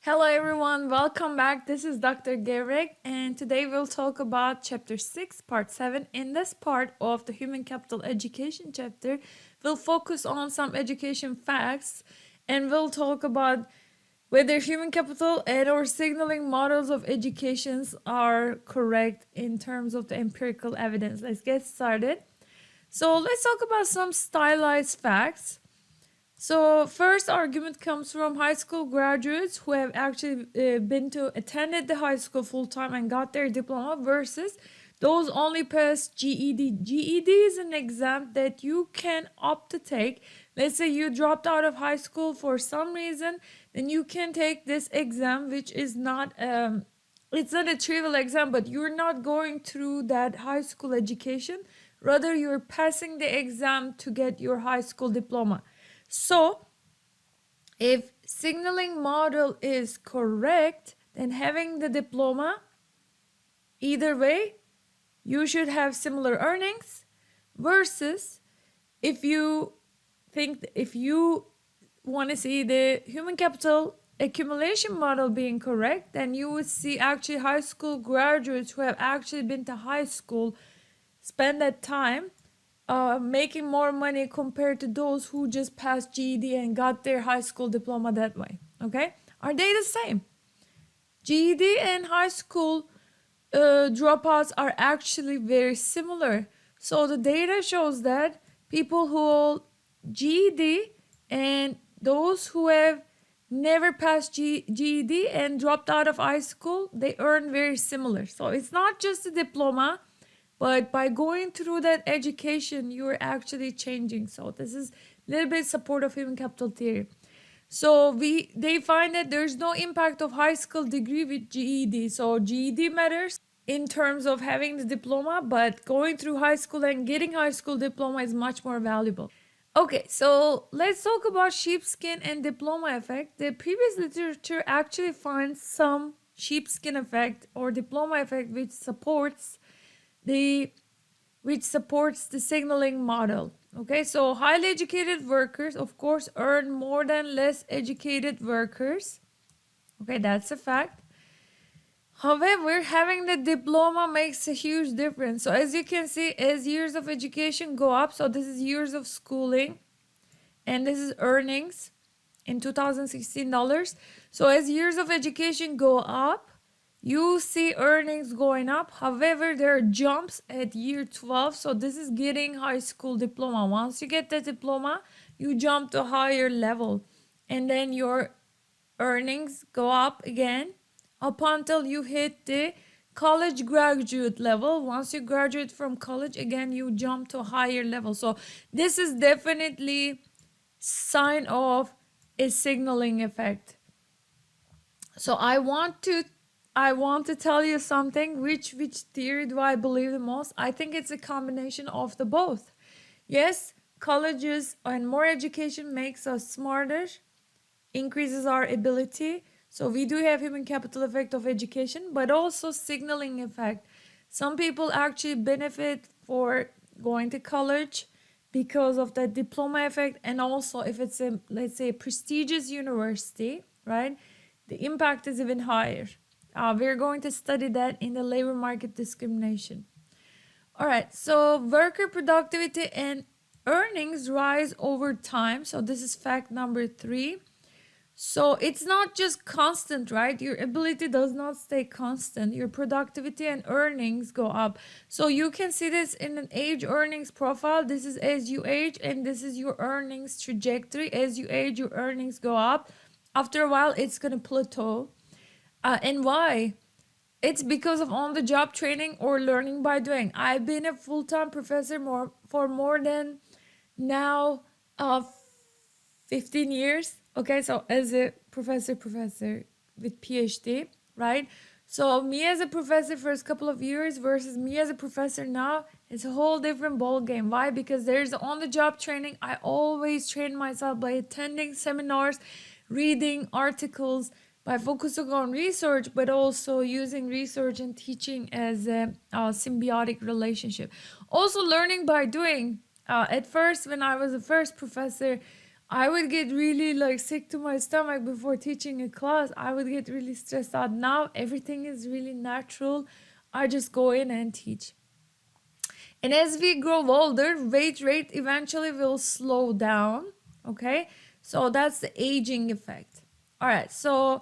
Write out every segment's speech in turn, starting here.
Hello everyone, welcome back. This is Dr. Gerek and today we'll talk about chapter 6, part 7. In this part of the human capital education chapter, we'll focus on some education facts and we'll talk about whether human capital and or signaling models of educations are correct in terms of the empirical evidence. Let's get started. So let's talk about some stylized facts. So first argument comes from high school graduates who have actually attended the high school full time and got their diploma versus those only passed GED. GED is an exam that you can opt to take. Let's say you dropped out of high school for some reason, then you can take this exam, which is not it's not a trivial exam, but you're not going through that high school education. Rather, you're passing the exam to get your high school diploma. So, if signaling model is correct, then having the diploma, either way, you should have similar earnings versus if you want to see the human capital accumulation model being correct, then you would see actually high school graduates who have actually been to high school spend that time making more money compared to those who just passed GED and got their high school diploma that way. Okay, are they the same? GED and high school dropouts are actually very similar. So the data shows that people who hold GED and those who have never passed GED and dropped out of high school, they earn very similar. So it's not just a diploma, but by going through that education, you're actually changing. So this is a little bit support of human capital theory. So they find that there's no impact of high school degree with GED. So GED matters in terms of having the diploma, but going through high school and getting high school diploma is much more valuable. Okay, so let's talk about sheepskin and diploma effect. The previous literature actually finds some sheepskin effect or diploma effect which supports the signaling model. Okay, so highly educated workers, of course, earn more than less educated workers. Okay, that's a fact. However, having the diploma makes a huge difference. So as you can see, as years of education go up, so this is years of schooling, and this is earnings in 2016 dollars. So as years of education go up, you see earnings going up. However, there are jumps at year 12. So this is getting high school diploma. Once you get the diploma, you jump to a higher level. And then your earnings go up again up until you hit the college graduate level. Once you graduate from college, again, you jump to a higher level. So this is definitely sign of a signaling effect. So I want to tell you something. Which theory do I believe the most? I think it's a combination of the both. Yes, colleges and more education makes us smarter, increases our ability. So we do have human capital effect of education, but also signaling effect. Some people actually benefit for going to college because of that diploma effect, and also if it's a, let's say, a prestigious university, right? The impact is even higher. We're going to study that in the labor market discrimination. All right, so worker productivity and earnings rise over time. So this is fact number 3. So it's not just constant, right? Your ability does not stay constant. Your productivity and earnings go up. So you can see this in an age earnings profile. This is as you age, and this is your earnings trajectory. As you age, your earnings go up. After a while, it's going to plateau. And why? It's because of on-the-job training or learning by doing. I've been a full-time professor for more than now 15 years. Okay, so as a professor with PhD, right? So me as a professor first couple of years versus me as a professor now, it's a whole different ball game. Why? Because there's on-the-job training. I always train myself by attending seminars, reading articles, by focusing on research, but also using research and teaching as a symbiotic relationship. Also learning by doing. At first, when I was a first professor, I would get really like sick to my stomach before teaching a class. I would get really stressed out. Now everything is really natural. I just go in and teach. And as we grow older, wage rate eventually will slow down. Okay, so that's the aging effect. All right, so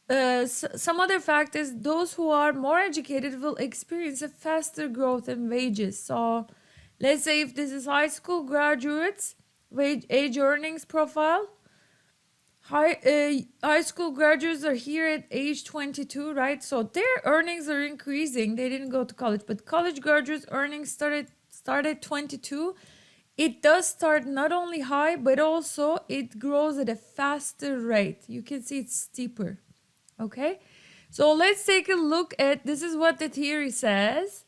some other fact is those who are more educated will experience a faster growth in wages. So let's say if this is high school graduates, wage age earnings profile. High school graduates are here at age 22, right? So their earnings are increasing. They didn't go to college, but college graduates' earnings started 22. It does start not only high, but also it grows at a faster rate. You can see it's steeper. Okay, so let's take a look at, this is what the theory says.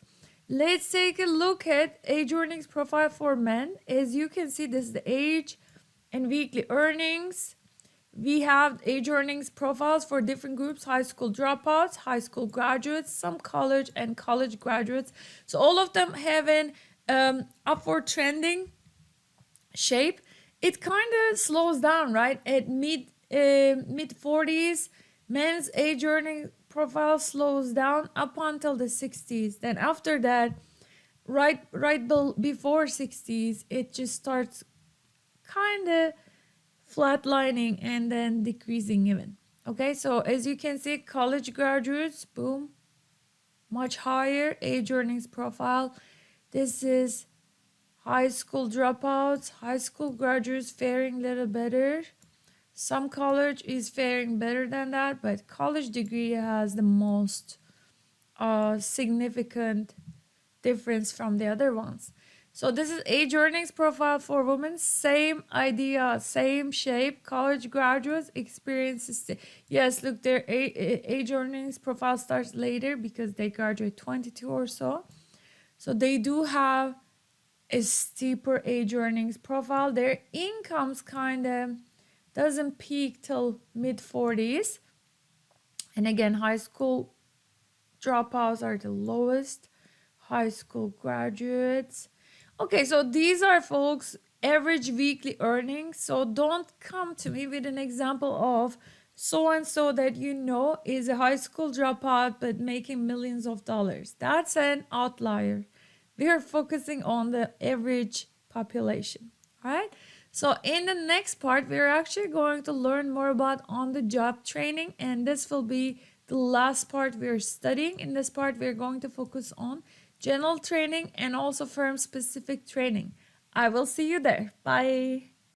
Let's take a look at age earnings profile for men. As you can see, this is the age and weekly earnings. We have age earnings profiles for different groups: high school dropouts, high school graduates, some college, and college graduates. So all of them have an upward trending shape. It kind of slows down, right? At mid 40s, men's age earning profile slows down up until the 60s. Then after that, right before 60s, it just starts kind of flatlining and then decreasing even. Okay, so as you can see, college graduates, boom, much higher age earnings profile. This is high school dropouts, high school graduates faring a little better. Some college is faring better than that, but college degree has the most significant difference from the other ones. So this is age earnings profile for women. Same idea, same shape. College graduates experiences. Yes, look, their age earnings profile starts later because they graduate 22 or so. So they do have a steeper age earnings profile. Their incomes kind of doesn't peak till mid 40s. And again, high school dropouts are the lowest. High school graduates. Okay, so these are, folks, average weekly earnings. So don't come to me with an example of so and so that you know is a high school dropout but making millions of dollars. That's an outlier. We are focusing on the average population. All right. So in the next part, we're actually going to learn more about on-the-job training, and this will be the last part we're studying. In this part, we're going to focus on general training and also firm-specific training. I will see you there. Bye.